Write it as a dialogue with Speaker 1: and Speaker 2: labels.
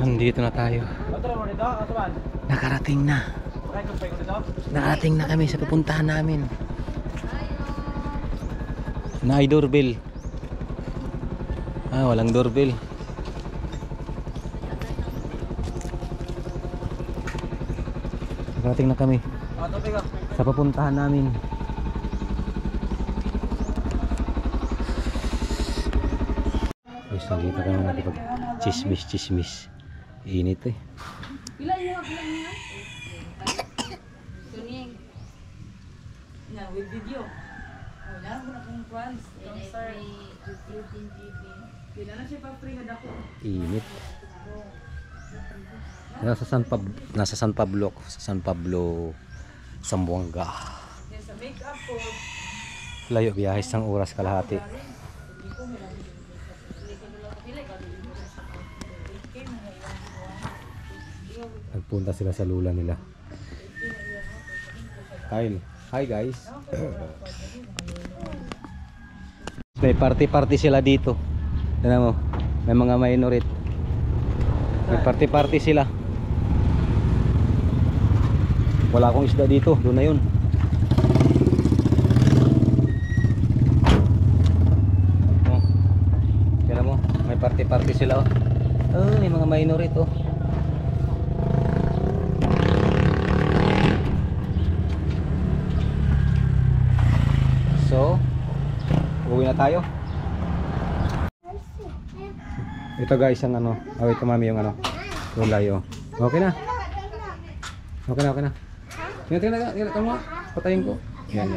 Speaker 1: Andito na tayo. Nakarating na. Nakarating na kami sa pupuntahan namin. Na ay doorbell. Ah, walang doorbell. Nakarating na kami sa pupuntahan namin. Guys, nandito kami natin pag chismis. Init eh.
Speaker 2: Pila niya. Tuning. Na with video. Wala mo na kung plans. Pila na siya pa free nga dako.
Speaker 1: Init. Nasa San Pablo ako. Sa San Pablo, Zamboanga.
Speaker 2: Sa make-up ko.
Speaker 1: Layo, biyahe isang oras kalahati. Nagpunta sila sa lula nila. Kyle. Hi guys. May party sila dito. Tignan mo. May mga minorit. May party sila. Wala akong isda dito. Doon na yun. Oh. Tignan mo. May party sila oh. Oh, may mga minorit oh. So, uwi na tayo. Ito guys ang ano. Oh, ito mami yung ano. Kulay oh. Okay na. Okay na. Tingnan mo. Patayin ko. Yan.